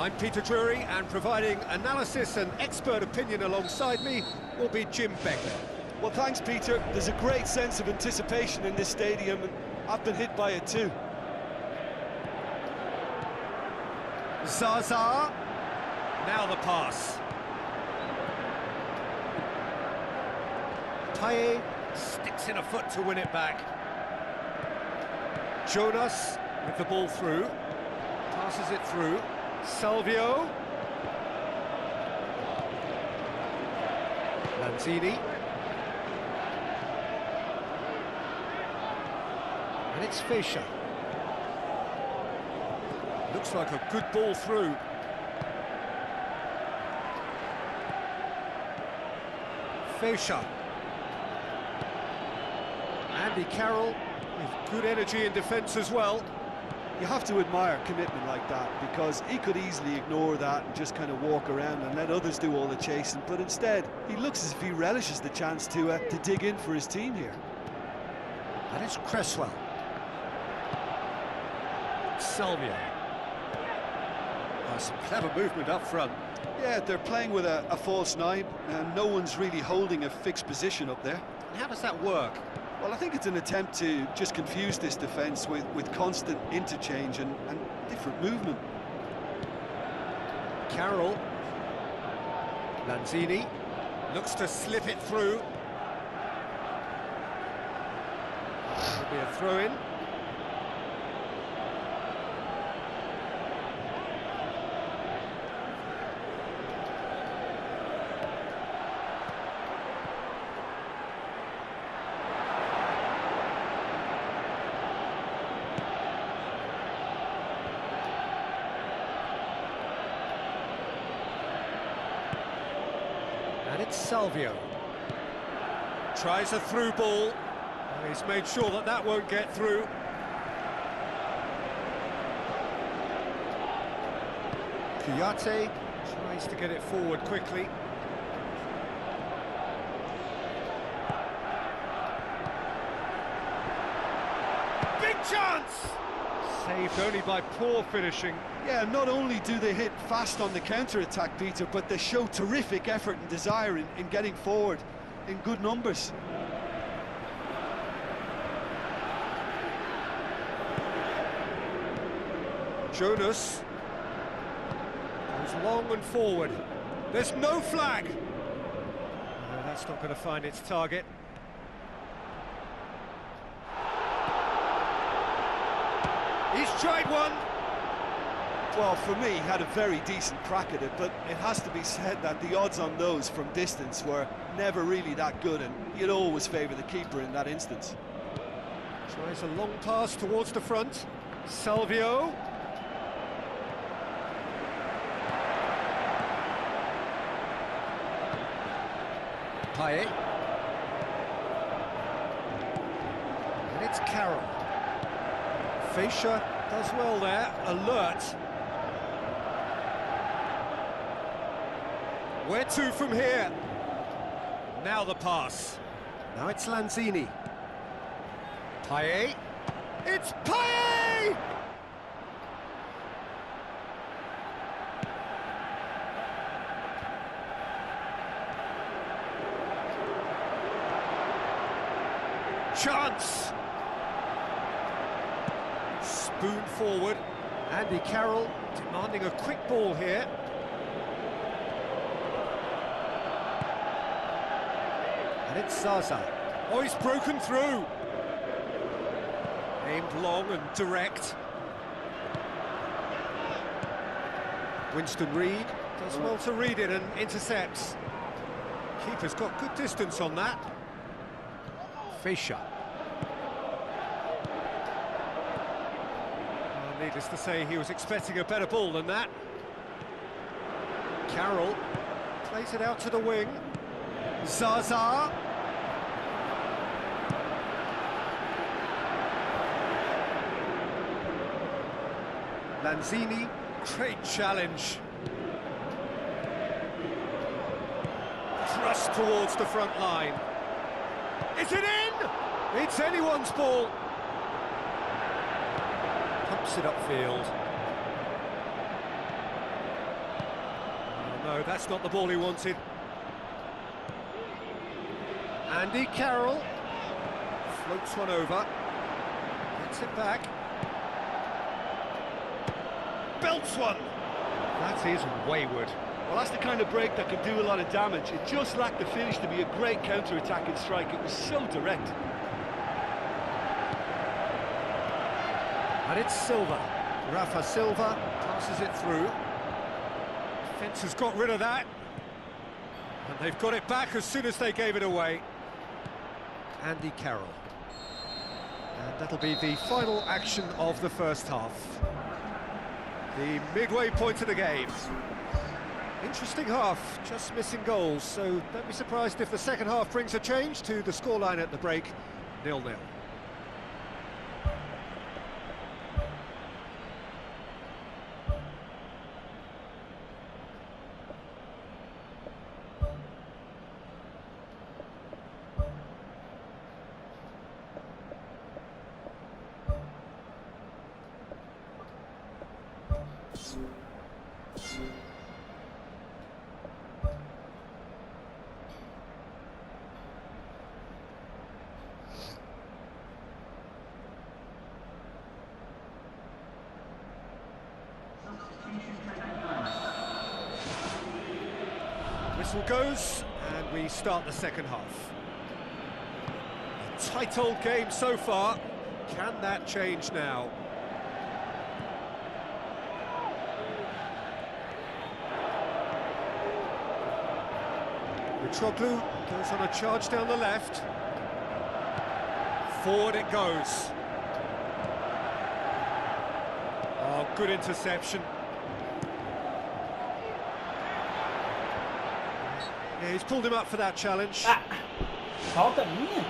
I'm Peter Drury, and providing analysis and expert opinion alongside me will be Jim Begley. Well, thanks, Peter. There's a great sense of anticipation in this stadium, and I've been hit by it too. Zaza. Now the pass. Paye sticks in a foot to win it back. Jonas with the ball through. Passes it through. Salvio. Lanzini. And it's Fischer. Looks like a good ball through. Fischer. Andy Carroll with good energy in defence as well. You have to admire commitment like that, because he could easily ignore that and just kind of walk around and let others do all the chasing, but instead he looks as if he relishes the chance to dig in for his team here. And it's Cresswell. Salvio. Some clever movement up front. Yeah, they're playing with a false nine, and no one's really holding a fixed position up there. And how does that work? Well, I think it's an attempt to just confuse this defence with constant interchange and different movement. Carroll. Lanzini looks to slip it through. It'll be a throw-in. And it's Salvio. Tries a through ball. And he's made sure that that won't get through. Kouyaté tries to get it forward quickly. Big chance! Saved only by poor finishing. Yeah, not only do they hit fast on the counter-attack, Peter, but they show terrific effort and desire in getting forward in good numbers. Jonas goes long and forward. There's no flag. No, that's not going to find its target. He's tried one. Well, for me, he had a very decent crack at it, but it has to be said that the odds on those from distance were never really that good, and you'd always favour the keeper in that instance. Tries a long pass towards the front. Salvio. Paye. And it's Carroll. Fischer does well there, alert. Where to from here? Now the pass. Now it's Lanzini. Paye. It's Paye! Chance! Spoon forward. Andy Carroll demanding a quick ball here. And it's Zaza. Oh, he's broken through. Aimed long and direct. Winston Reid does well to read it and intercepts. Keeper's got good distance on that. Fischer. Well, needless to say, he was expecting a better ball than that. Carroll plays it out to the wing. Zaza. Lanzini, great challenge. Thrust towards the front line. Is it in? It's anyone's ball. Pumps it upfield. No, that's not the ball he wanted. Andy Carroll floats one over, gets it back, belts one. That is wayward. Well, that's the kind of break that can do a lot of damage. It just lacked the finish to be a great counter-attacking strike. It was so direct. And it's Silva. Rafa Silva passes it through. Defence has got rid of that. And they've got it back as soon as they gave it away. Andy Carroll. And that'll be the final action of the first half. The midway point of the game. Interesting half, just missing goals, so don't be surprised if the second half brings a change to the scoreline at the break, 0-0. Whistle goes, and we start the second half. A tight old game so far. Can that change now? Mitroglou goes on a charge down the left. Forward it goes. Oh, good interception. Yeah, he's pulled him up for that challenge. Ah, falta minha?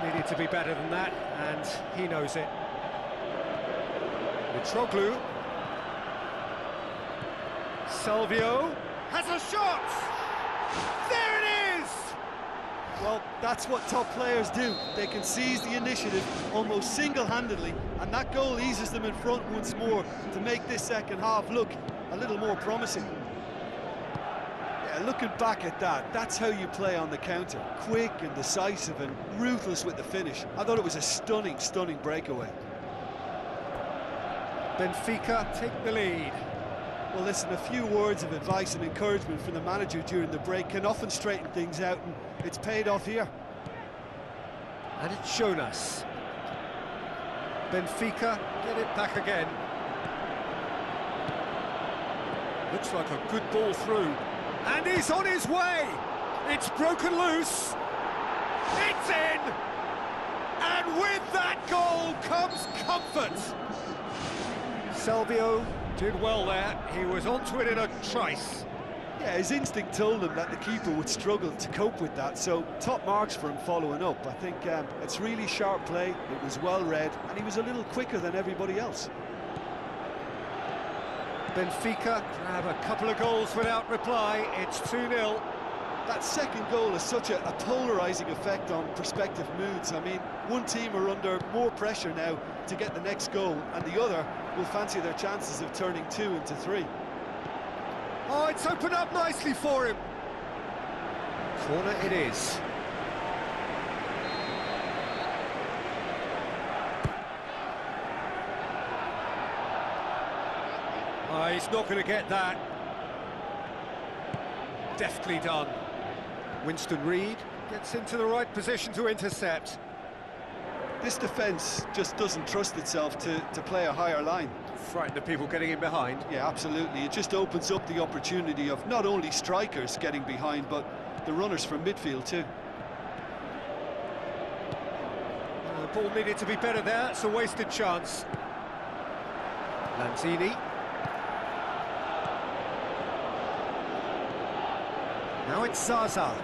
Needed to be better than that, and he knows it. Mitroglou. Salvio has a shot! There it is! Well, that's what top players do. They can seize the initiative almost single-handedly, and that goal eases them in front once more to make this second half look a little more promising. Looking back at that, that's how you play on the counter. Quick and decisive and ruthless with the finish. I thought it was a stunning, stunning breakaway. Benfica take the lead. Well, listen, a few words of advice and encouragement from the manager during the break can often straighten things out, and it's paid off here. And it's shown us. Benfica get it back again. Looks like a good ball through. And he's on his way! It's broken loose! It's in! And with that goal comes comfort! Salvio did well there. He was onto it in a trice. Yeah, his instinct told him that the keeper would struggle to cope with that, so top marks for him following up. I think it's really sharp play, it was well read, and he was a little quicker than everybody else. Benfica have a couple of goals without reply. It's 2-0. That second goal has such a polarising effect on prospective moods. I mean, one team are under more pressure now to get the next goal, and the other will fancy their chances of turning 2 into 3. Oh, it's opened up nicely for him. Corner it is. He's not going to get that. Deftly done. Winston Reid gets into the right position to intercept. This defence just doesn't trust itself to play a higher line. Frightened of people getting in behind. Yeah, absolutely. It just opens up the opportunity of not only strikers getting behind, but the runners from midfield too. The ball needed to be better there. It's a wasted chance. Lanzini. Now it's Zaza.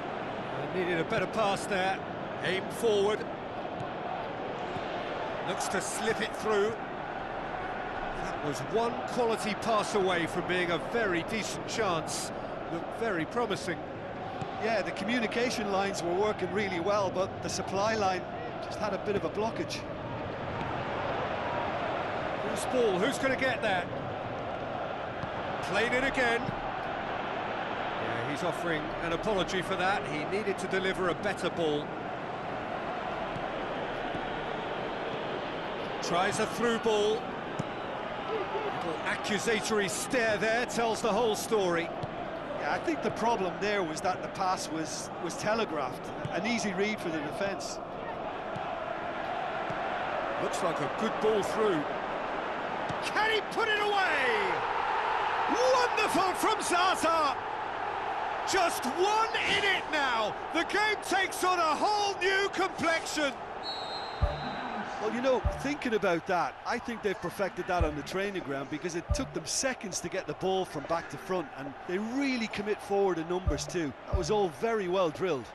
Needed a better pass there. Aim forward. Looks to slip it through. That was one quality pass away from being a very decent chance. Looked very promising. Yeah, the communication lines were working really well, but the supply line just had a bit of a blockage. Who's ball? Who's going to get that? Played it again. Yeah, he's offering an apology for that. He needed to deliver a better ball. Tries a through ball. Little accusatory stare there tells the whole story. Yeah, I think the problem there was that the pass was telegraphed. An easy read for the defence. Looks like a good ball through. Can he put it away? Wonderful from Zaza! Just one in it now. The game takes on a whole new complexion. Well, you know, thinking about that, I think they've perfected that on the training ground because it took them seconds to get the ball from back to front, and they really commit forward in numbers too. That was all very well drilled.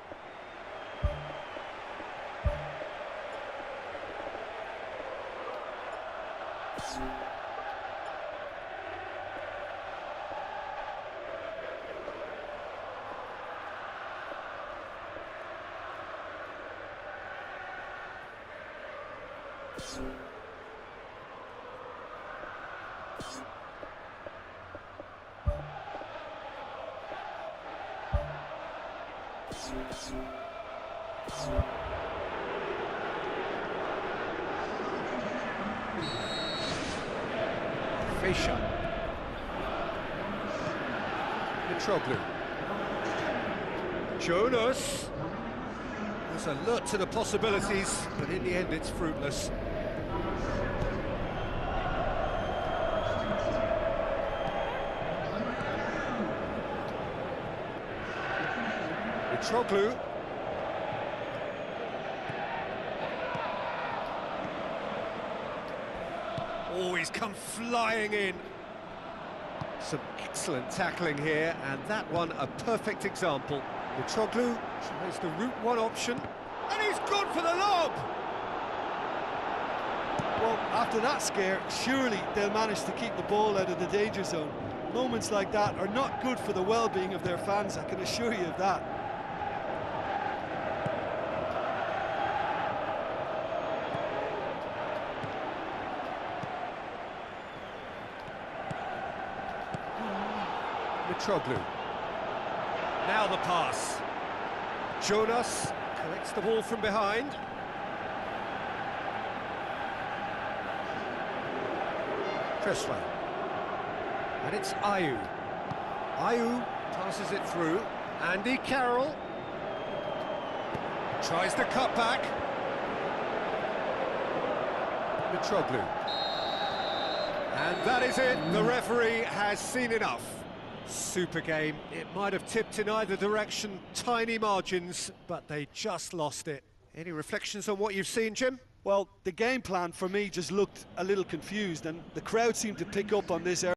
Fischer. Mitroglou. Jonas. There's alert to the possibilities, but in the end it's fruitless. Mitroglou. Oh, he's come flying in. Some excellent tackling here, and that one a perfect example. Mitroglou tries the route one option, and he's gone for the lob! Well, after that scare, surely they'll manage to keep the ball out of the danger zone. Moments like that are not good for the well-being of their fans, I can assure you of that. Mitroglou. Now the pass. Jonas collects the ball from behind. Cresswell. And it's Ayew. Ayew passes it through. Andy Carroll. Tries the cut back. Mitroglou. And that is it. The referee has seen enough. Super game. It might have tipped in either direction, tiny margins, but they just lost it. Any reflections on what you've seen, Jim? Well, the game plan for me just looked a little confused, and the crowd seemed to pick up on this early.